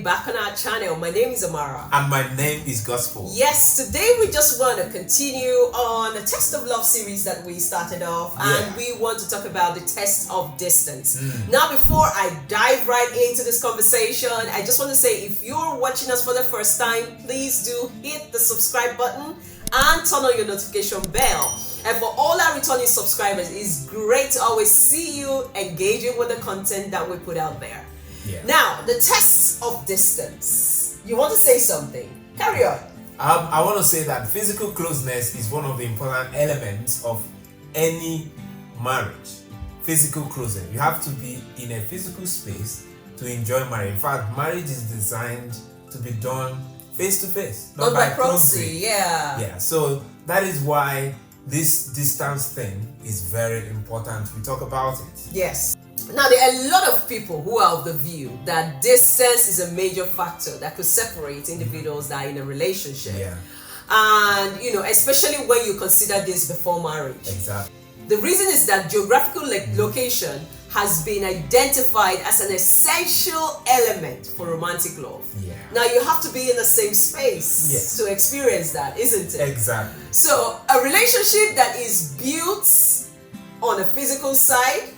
back on our channel. My name is Amara. And my name is Gospel. Yes, today we just want to continue on the Test of Love series that we started off, and we want to talk about the test of distance. Now, before I dive right into this conversation, I just want to say, if you're watching us for the first time, please do hit the subscribe button and turn on your notification bell. And for all our returning subscribers, it's great to always see you engaging with the content that we put out there. Now, the tests of distance. You want to say something? Carry on. I want to say that physical closeness is one of the important elements of any marriage. Physical closeness. You have to be in a physical space to enjoy marriage. In fact, marriage is designed to be done face to face, not by proxy. Yeah. So that is why this distance thing is very important. We talk about it. Yes. Now, there are a lot of people who are of the view that distance is a major factor that could separate individuals that are in a relationship. And, especially when you consider this before marriage. Exactly. The reason is that geographical location has been identified as an essential element for romantic love. Now, you have to be in the same space to experience that, isn't it? Exactly. So, a relationship that is built on a physical side,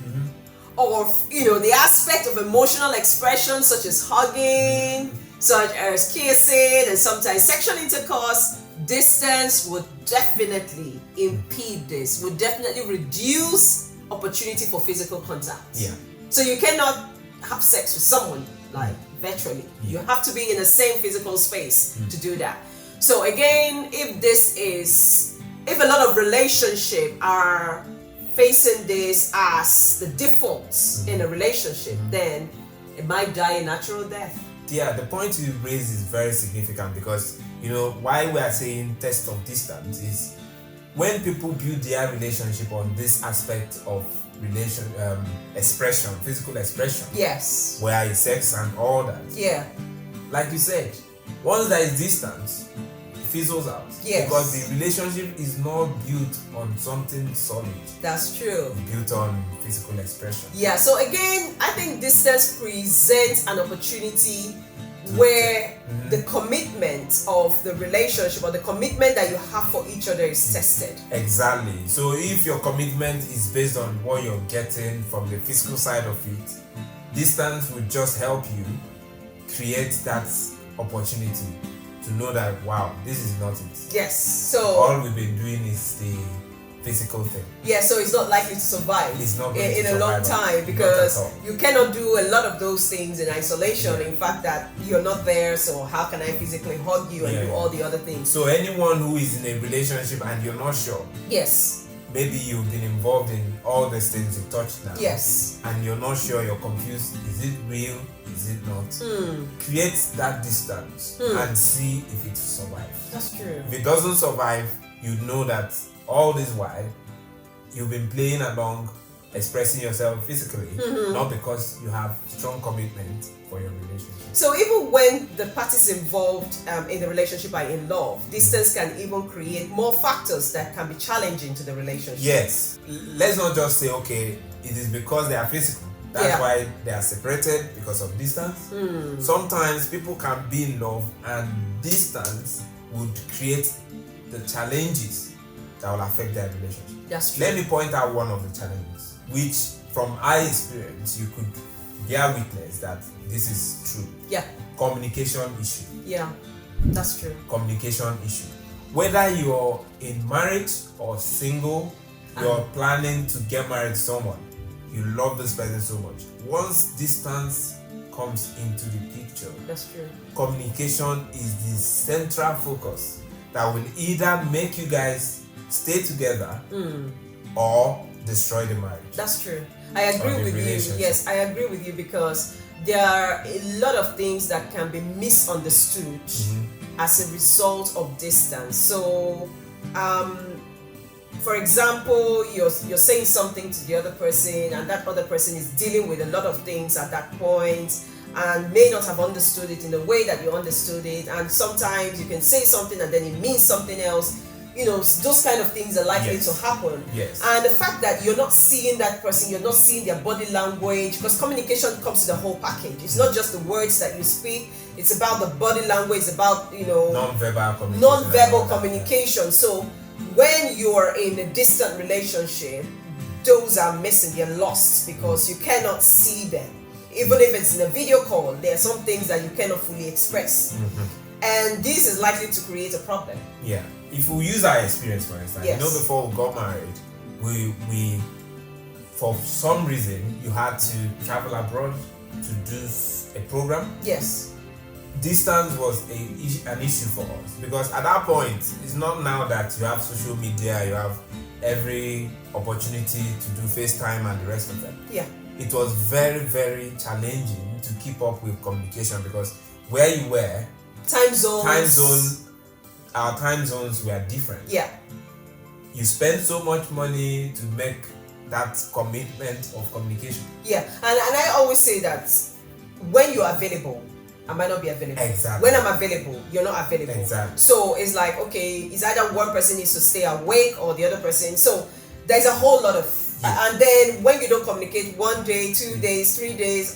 or the aspect of emotional expression such as hugging, such as kissing, and sometimes sexual intercourse, distance would definitely impede this, would definitely reduce opportunity for physical contact. So you cannot have sex with someone like virtually. You have to be in the same physical space to do that. So again, if a lot of relationships are facing this as the defaults in a relationship, then it might die a natural death. Yeah, the point you raise is very significant because, why we are saying test of distance is when people build their relationship on this aspect of expression, physical expression. Yes. Where is sex and all that. Like you said, once there is distance, fizzles out. Because the relationship is not built on something solid. That's true. It's built on physical expression. So again, I think distance presents an opportunity where the commitment of the relationship or the commitment that you have for each other is tested. Exactly. So if your commitment is based on what you're getting from the physical side of it, distance will just help you create that opportunity to know that, wow, this is not it. Yes. So all we've been doing is the physical thing. So it's not likely to survive in a long time because you cannot do a lot of those things in isolation. In fact, that you're not there, so how can I physically hug you and do all the other things? So anyone who is in a relationship and you're not sure, maybe you've been involved in all these things you touched now, and you're not sure, you're confused, is it real, is it not? Create that distance and see if it survives. That's true. If it doesn't survive, you know that all this while you've been playing along, expressing yourself physically, not because you have strong commitment for your relationship. So even when the parties involved in the relationship are in love, distance can even create more factors that can be challenging to the relationship. Yes. Let's not just say, okay, it is because they are physical. That's why they are separated, because of distance. Sometimes people can be in love and distance would create the challenges that will affect their relationship. That's true. Let me point out one of the challenges, which from our experience, you could bear witness that this is true. Communication issue. That's true. Communication issue. Whether you're in marriage or single, you're planning to get married to someone, you love this person so much. Once distance comes into the picture, that's true. Communication is the central focus that will either make you guys stay together or destroy the marriage. That's true. I agree with you. Yes, I agree with you because there are a lot of things that can be misunderstood as a result of distance. So, for example, you're saying something to the other person and that other person is dealing with a lot of things at that point and may not have understood it in the way that you understood it, and sometimes you can say something and then it means something else. Those kind of things are likely to happen. And the fact that you're not seeing that person, you're not seeing their body language, because communication comes to the whole package. It's not just the words that you speak, It's about the body language. It's about, non-verbal communication. Non-verbal communication. So when you are in a distant relationship, those are missing. They're lost because you cannot see them. Even if it's in a video call, there are some things that you cannot fully express. And this is likely to create a problem. Yeah. If we use our experience, for instance, Yes. before we got married, we for some reason you had to travel abroad to do a program. Yes. Distance was an issue for us because at that point, it's not now that you have social media, you have every opportunity to do FaceTime and the rest of them. Yeah. It was very, very challenging to keep up with communication because where you were, our time zones were different. Yeah. You spend so much money to make that commitment of communication. Yeah, and I always say that when you're available, I might not be available. Exactly. When I'm available, you're not available. Exactly. So it's like, okay, it's either one person needs to stay awake or the other person. So there's a whole lot of, and then when you don't communicate 1 day, 2 days, 3 days,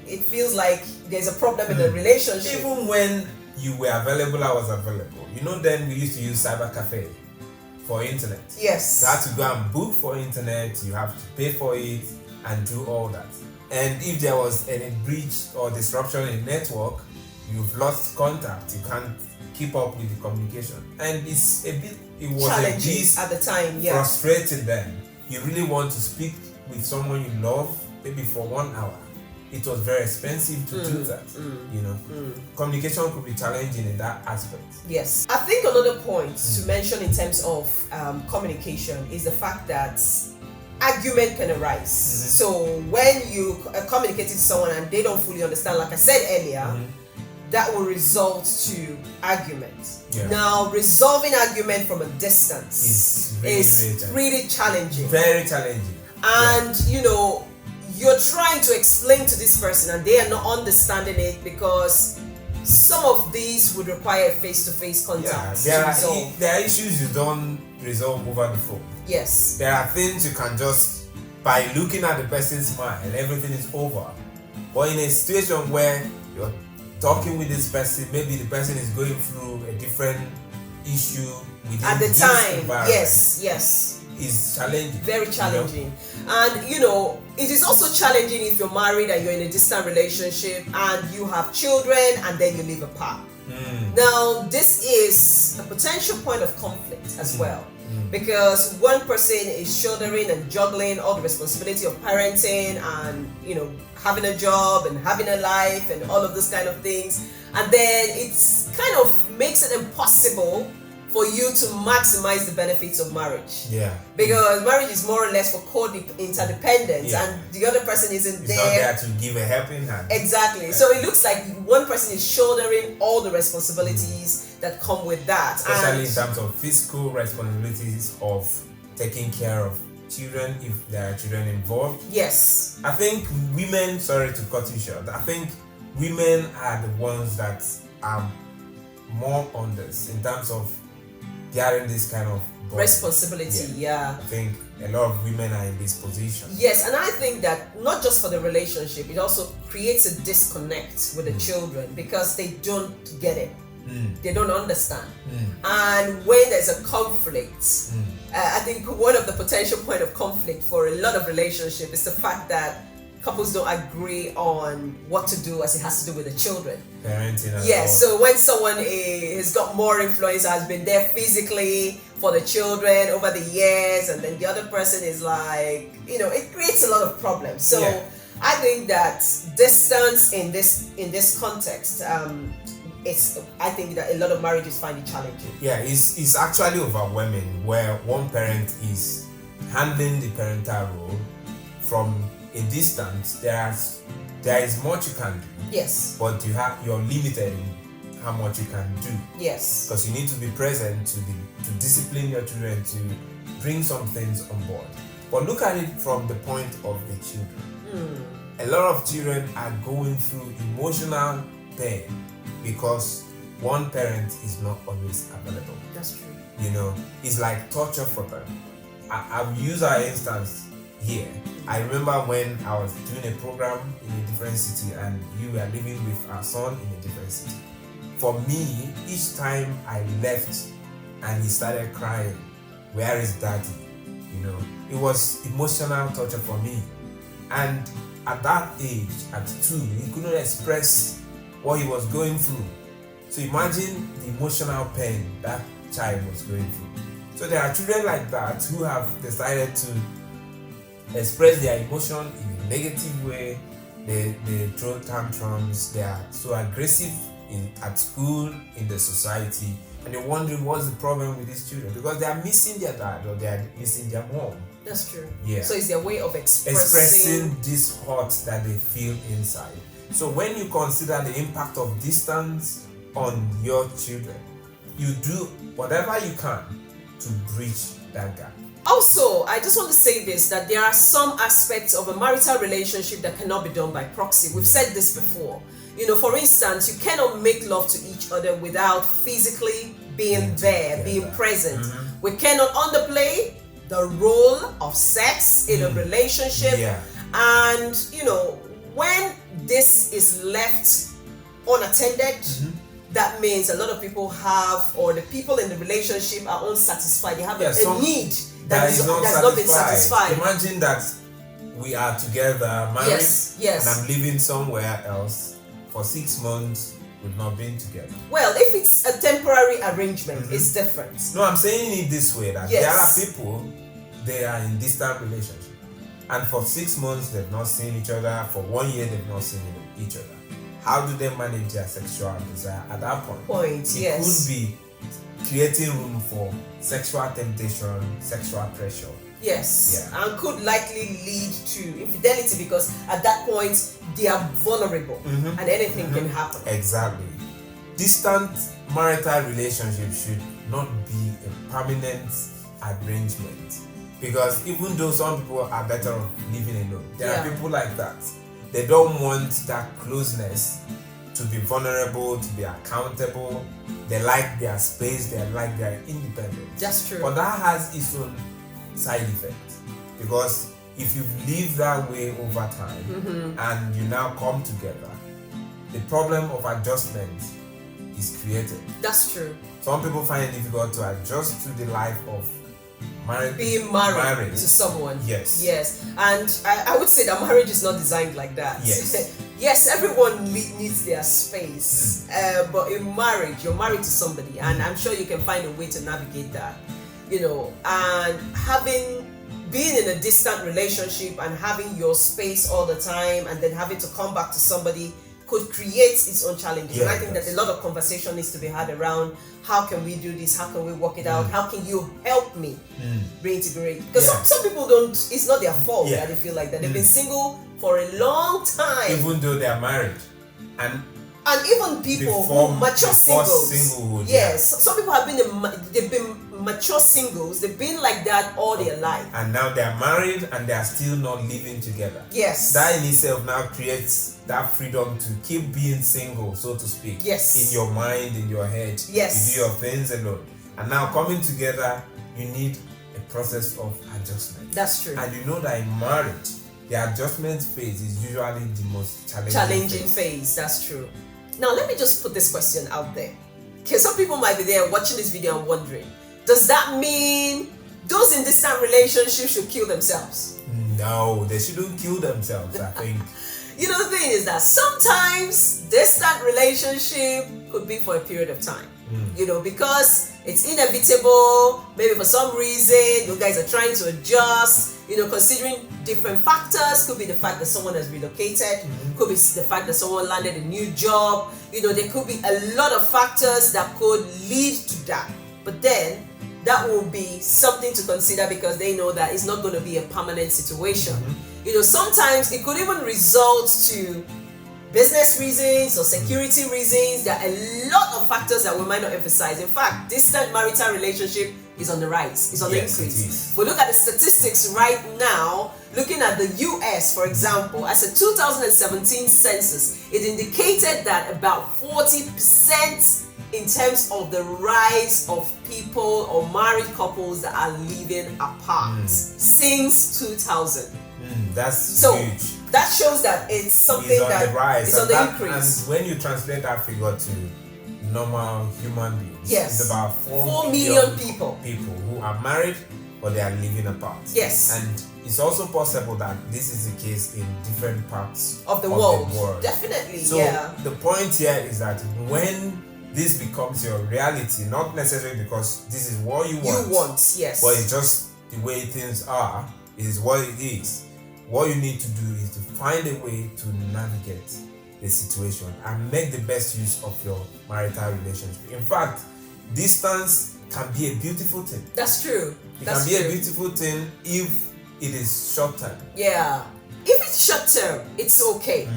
it feels like there's a problem in the relationship. Even when you were available, I was available. Then we used to use cyber cafe for internet. Yes. You had to go and book for internet, you have to pay for it and do all that. And if there was any breach or disruption in network, you've lost contact, you can't keep up with the communication. And it was challenging at the time, yeah. Frustrating then. You really want to speak with someone you love, maybe for 1 hour. It was very expensive to do that. Communication could be challenging in that aspect. Yes. I think another point to mention in terms of communication is the fact that argument can arise. So when you communicate to someone and they don't fully understand, like I said earlier, that will result to argument. Yeah. Now, resolving argument from a distance is really challenging. Very challenging. And you're trying to explain to this person and they are not understanding it because some of these would require face-to-face contact. Yeah, there are issues you don't resolve over the phone. Yes. There are things you can just, by looking at the person's smile, everything is over. But in a situation where you're talking with this person, maybe the person is going through a different issue within at the this time. environment. Yes. Is challenging. Very challenging. And it is also challenging if you're married and you're in a distant relationship and you have children and then you live apart. Now, this is a potential point of conflict as well. Because one person is shouldering and juggling all the responsibility of parenting and having a job and having a life and all of those kind of things, and then it's kind of makes it impossible for you to maximize the benefits of marriage. Yeah. Because marriage is more or less for interdependence, and the other person isn't it's not there to give a helping hand. Exactly. So it looks like one person is shouldering all the responsibilities that come with that. Especially in terms of physical responsibilities of taking care of children if there are children involved. Yes. I think women, sorry to cut you short, I think women are the ones that are more on this in terms of carrying this kind of body. Responsibility. Yeah. I think a lot of women are in this position. Yes, and I think that not just for the relationship, it also creates a disconnect with the children because they don't get it. They don't understand. And when there's a conflict, I think one of the potential point of conflict for a lot of relationships is the fact that couples don't agree on what to do as it has to do with the children. Parenting. Yes, so when someone has got more influence, has been there physically for the children over the years, and then the other person is like, it creates a lot of problems. So I think that distance in this context, I think that a lot of marriages find it challenging. Yeah, it's actually overwhelming where one parent is handling the parental role from a distance. There is much you can do. Yes. But you're limited in how much you can do. Yes. Because you need to be present to discipline your children, to bring some things on board. But look at it from the point of the children. A lot of children are going through emotional pain because one parent is not always available. That's true. It's like torture for them. I've used our instance here. I remember when I was doing a program in a different city and you were living with our son in a different city. For me, each time I left and he started crying, where is daddy? It was emotional torture for me. And at that age, at 2, he couldn't express what he was going through. So imagine the emotional pain that child was going through. So there are children like that who have decided to express their emotion in a negative way. They throw tantrums, they are so aggressive at school, in the society, and they're wondering what's the problem with these children, because they are missing their dad or they are missing their mom. That's true. Yeah. So it's their way of expressing this hurt that they feel inside. So when you consider the impact of distance on your children, you do whatever you can to bridge that gap. Also, I just want to say this, that there are some aspects of a marital relationship that cannot be done by proxy. We've said this before. For instance, you cannot make love to each other without physically being there, being present. Mm-hmm. We cannot underplay the role of sex in a relationship. Yeah. And, when this is left unattended, that means a lot of people have, or the people in the relationship are unsatisfied. They have a need that's not been satisfied. Imagine that we are together, married, yes. and I'm living somewhere else for 6 months. We've not been together. Well, if it's a temporary arrangement, it's different. No, I'm saying it this way, that there are people, they are in distant relationship, and for 6 months they've not seen each other. For 1 year they've not seen each other. How do they manage their sexual desire at that point? It could be creating room for sexual temptation, sexual pressure. Yes, and could likely lead to infidelity, because at that point they are vulnerable and anything can happen. Exactly. Distant marital relationship should not be a permanent arrangement, because even though some people are better off living alone, there are people like that. They don't want that closeness, to be vulnerable, to be accountable. They like their space, they like their independence. That's true. But that has its own side effect, because if you live that way over time and you now come together, the problem of adjustment is created. That's true. Some people find it difficult to adjust to the life of being married to someone. Yes. And I would say that marriage is not designed like that. Yes, everyone needs their space. But in marriage, you're married to somebody, and I'm sure you can find a way to navigate that. And being in a distant relationship and having your space all the time, and then having to come back to somebody, could create its own challenges. And I think that a lot of conversation needs to be had around how can we do this, how can we work it out, how can you help me reintegrate? Because some people don't, it's not their fault that they feel like that. They've been single for a long time. Even though they are married. And even people who mature singles. Singlehood, some people have been mature singles. They've been like that all their life. And now they are married and they are still not living together. Yes. That in itself now creates that freedom to keep being single, so to speak. Yes. In your mind, in your head. Yes. You do your things alone. And now coming together, you need a process of adjustment. That's true. And you know that in marriage, the adjustment phase is usually the most challenging phase. That's true. Now, let me just put this question out there. Okay, some people might be there watching this video and wondering, does that mean those in distant relationships should kill themselves? No, they shouldn't kill themselves, I think. The thing is that sometimes distant relationship could be for a period of time. Because it's inevitable. Maybe for some reason you guys are trying to adjust, considering different factors. Could be the fact that someone has relocated, could be the fact that someone landed a new job. There could be a lot of factors that could lead to that. But then that will be something to consider, because they know that it's not going to be a permanent situation. Sometimes it could even result to business reasons or security reasons. There are a lot of factors that we might not emphasize. In fact, distant marital relationship is on the rise, it's on the increase. If we look at the statistics right now, looking at the US, for example, as a 2017 census, it indicated that about 40% in terms of the rise of people or married couples that are living apart since 2000. That's So huge. that shows that it's something It's on that the rise. is on the increase. And when you translate that figure to normal human beings, Yes. it's about 4 million people who are married but they are living apart. Yes. And it's also possible that this is the case in different parts of the world. So Definitely, yeah. the point here is that when this becomes your reality, not necessarily because this is what you want, yes, but it's just the way things are, it is what it is. What you need to do is to find a way to navigate the situation and make the best use of your marital relationship. In fact, distance can be a beautiful thing. That's true. It can be a beautiful thing if it is short term. Yeah. If it's short term, it's okay.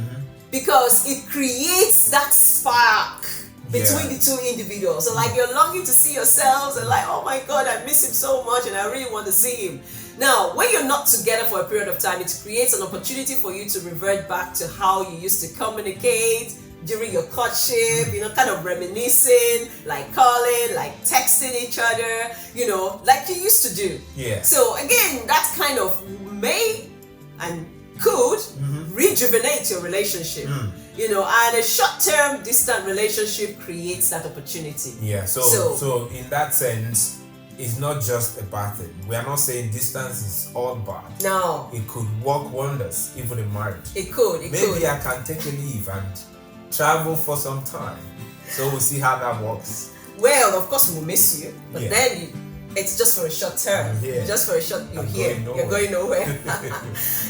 Because it creates that spark between the two individuals. So like you're longing to see yourselves and like, oh my God, I miss him so much and I really want to see him. Now, when you're not together for a period of time, it creates an opportunity for you to revert back to how you used to communicate during your courtship, kind of reminiscing, like calling, like texting each other, like you used to do. Yeah. So again, that kind of may and could rejuvenate your relationship. And a short-term distant relationship creates that opportunity. Yeah, so in that sense, it's not just a bad thing. We are not saying distance is all bad. No. It could work wonders even in marriage. It could. Maybe I can take a leave and travel for some time. So we'll see how that works. Well, of course we'll miss you, but then it's just for a short term. Just for a short, you're here. You're going nowhere.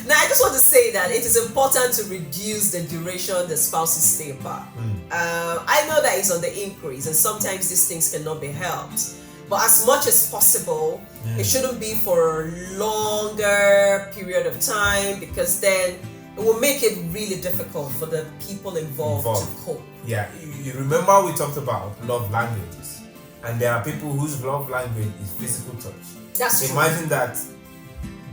Now, I just want to say that it is important to reduce the duration the spouses stay apart. I know that it's on the increase, and sometimes these things cannot be helped. But as much as possible, it shouldn't be for a longer period of time, because then it will make it really difficult for the people involved to cope. Yeah, you remember we talked about love languages, and there are people whose love language is physical touch. That's true. Imagine that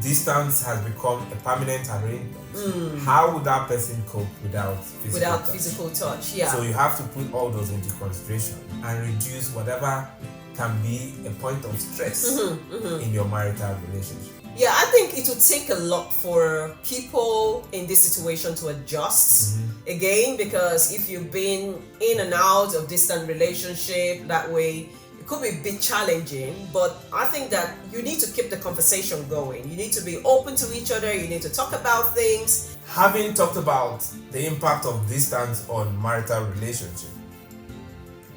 distance has become a permanent arrangement. How would that person cope without physical touch? Yeah. So you have to put all those into consideration and reduce whatever can be a point of stress in your marital relationship. Yeah, I think it would take a lot for people in this situation to adjust again, because if you've been in and out of distant relationship that way, it could be a bit challenging. But I think that you need to keep the conversation going. You need to be open to each other. You need to talk about things. Having talked about the impact of distance on marital relationship,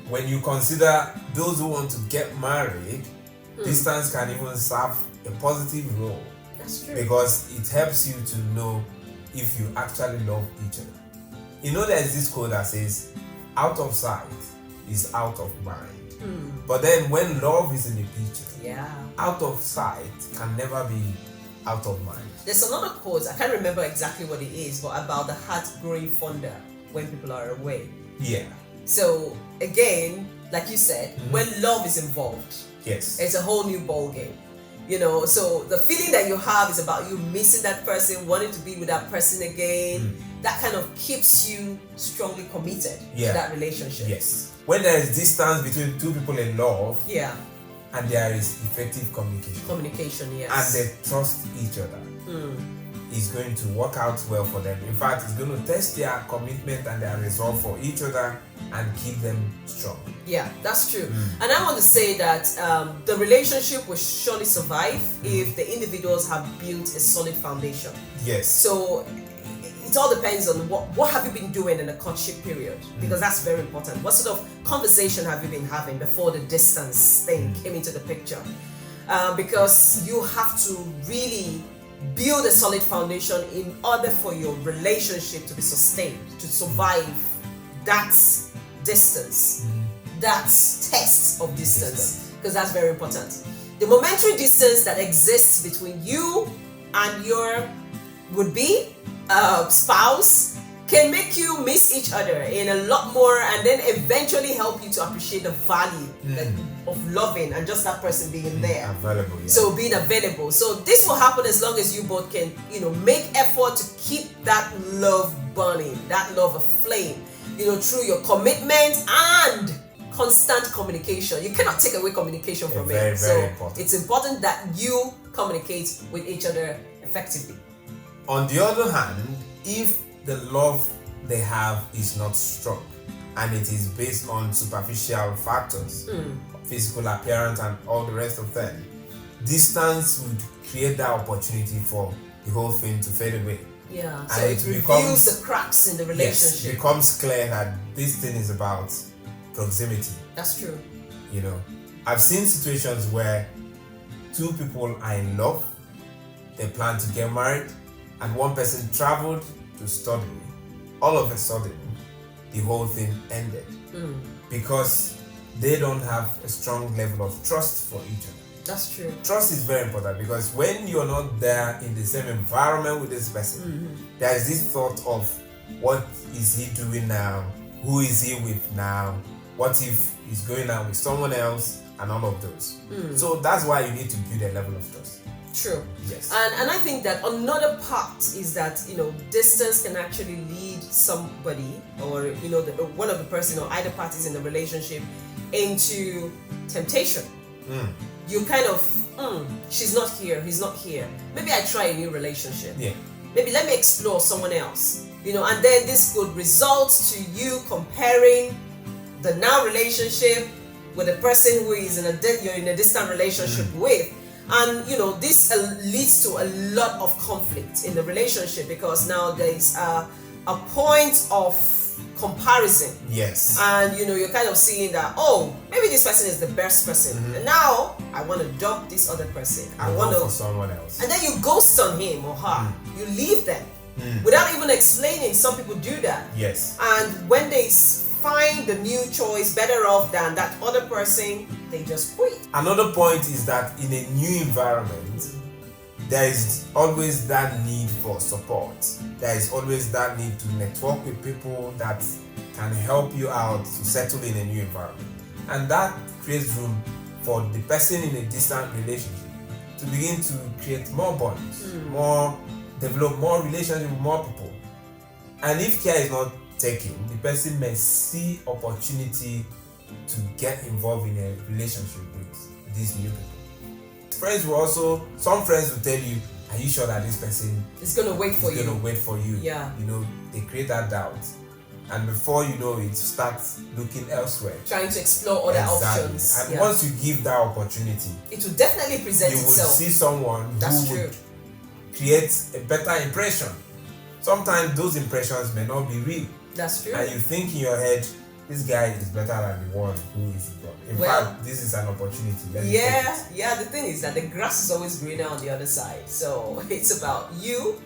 when you consider those who want to get married, distance can even serve a positive role. That's true. Because it helps you to know if you actually love each other. There's this quote that says, out of sight is out of mind. But then when love is in the picture, out of sight can never be out of mind. There's another quote, I can't remember exactly what it is, but about the heart growing fonder when people are away. Yeah. So again, like you said, when love is involved, it's a whole new ball game. So the feeling that you have is about you missing that person, wanting to be with that person again. That kind of keeps you strongly committed to that relationship. Yes. When there is distance between two people in love, and there is effective communication, and they trust each other, it's going to work out well for them. In fact, it's going to test their commitment and their resolve for each other and keep them strong. Yeah, that's true. And I want to say that the relationship will surely survive if the individuals have built a solid foundation. Yes. So it all depends on what have you been doing in the courtship period, because that's very important. What sort of conversation have you been having before the distance thing came into the picture? Because you have to really build a solid foundation in order for your relationship to be sustained, to survive that distance, that test of distance, because that's very important. The momentary distance that exists between you and your would-be spouse can make you miss each other in a lot more, and then eventually help you to appreciate the value of loving and just that person being there. Available, So being available. So this will happen as long as you both can, make effort to keep that love burning, that love aflame, through your commitment and constant communication. You cannot take away communication from very, it. very So important. it's important that you communicate with each other effectively. On the other hand, if the love they have is not strong and it is based on superficial factors, physical appearance and all the rest of them, distance would create that opportunity for the whole thing to fade away. Yeah, so And it it reveals becomes- the cracks in the Yes, relationship. it becomes clear that this thing is about proximity. That's true. You know, I've seen situations where two people are in love, they plan to get married, and one person traveled to study. All of a sudden, the whole thing ended because they don't have a strong level of trust for each other. That's true. Trust is very important because when you're not there in the same environment with this person, there is this thought of what is he doing now? Who is he with now? What if he's going out with someone else? And all of those. So that's why you need to build a level of trust. True. Yes. And I think that another part is that, you know, distance can actually lead somebody or, you know, one of the person or either parties in the relationship into temptation. You kind of, she's not here, he's not here. Maybe I try a new relationship. Yeah. Maybe let me explore someone else. You know, and then this could result to you comparing the now relationship with the person who is you're in a distant relationship with. And you know, this leads to a lot of conflict in the relationship because now there is a point of comparison. Yes. And you know, you're kind of seeing that, oh, maybe this person is the best person. And now I want to dump this other person. I want go for to, someone else. and then you ghost on him or her. You leave them without even explaining. Some people do that. Yes. And when they find the new choice better off than that other person, they just quit. Another point is that in a new environment, there is always that need for support. There is always that need to network with people that can help you out to settle in a new environment. And that creates room for the person in a distant relationship to begin to create more bonds, develop more relationship with more people. And if care is not taken, the person may see opportunity to get involved in a relationship with these new people. Some friends will tell you, are you sure that this person It's gonna wait for is you. going to wait for you? Yeah. You know, they create that doubt. And before you know it, start looking elsewhere. Trying to explore other options. And Yeah. once you give that opportunity, It will definitely present you will itself. see someone That's who true. would create a better impression. Sometimes those impressions may not be real. That's true. And you think in your head, this guy is better than the one who is wrong. In Well, fact, this is an opportunity. Let me take it. Yeah, the thing is that the grass is always greener on the other side. So it's about you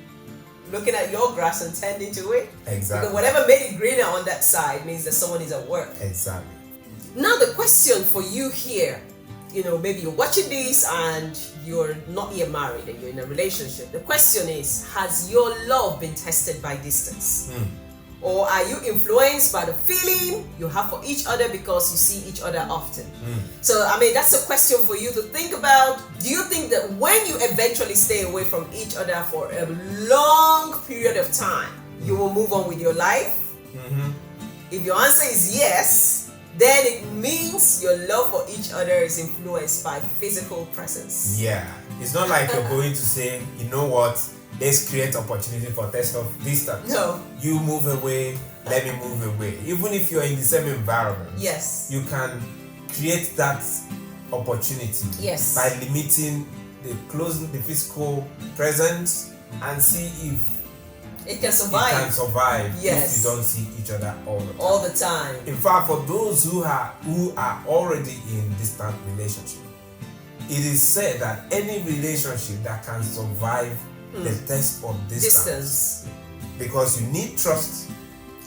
looking at your grass and tending to it. Exactly. Because whatever made it greener on that side means that someone is at work. Exactly. Now the question for you here, you know, maybe you're watching this and you're not yet married and you're in a relationship. The question is, has your love been tested by distance? Or are you influenced by the feeling you have for each other because you see each other often? So, I mean, that's a question for you to think about. Do you think that when you eventually stay away from each other for a long period of time, you will move on with your life? If your answer is yes, then it means your love for each other is influenced by physical presence. Yeah. It's not like you're going to say, you know what, let's create opportunity for test of distance. No. You move away, let me move away. Even if you're in the same environment, Yes. you can create that opportunity Yes. by limiting the physical presence and see if It can it survive can survive Yes. if you don't see each other all the time. all the time. In fact, for those who are already in distant relationship, it is said that any relationship that can survive the test of distance, because you need trust,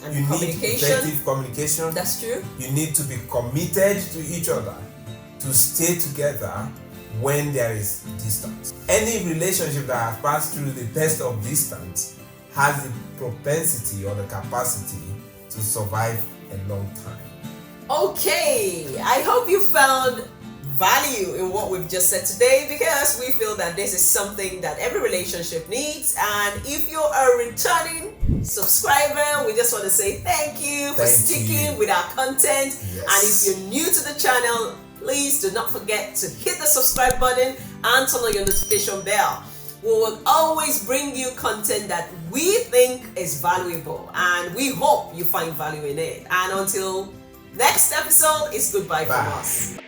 And you need communication. effective communication, That's true. you need to be committed to each other to stay together when there is distance. Any relationship that has passed through the test of distance has the propensity or the capacity to survive a long time. Okay, I hope you found value in what we've just said today, because we feel that this is something that every relationship needs. And if you're a returning subscriber, we just want to say thank you for sticking with our content. Yes. And if you're new to the channel, please do not forget to hit the subscribe button and turn on your notification bell. We will always bring you content that we think is valuable, and we hope you find value in it. And until next episode, it's goodbye from us.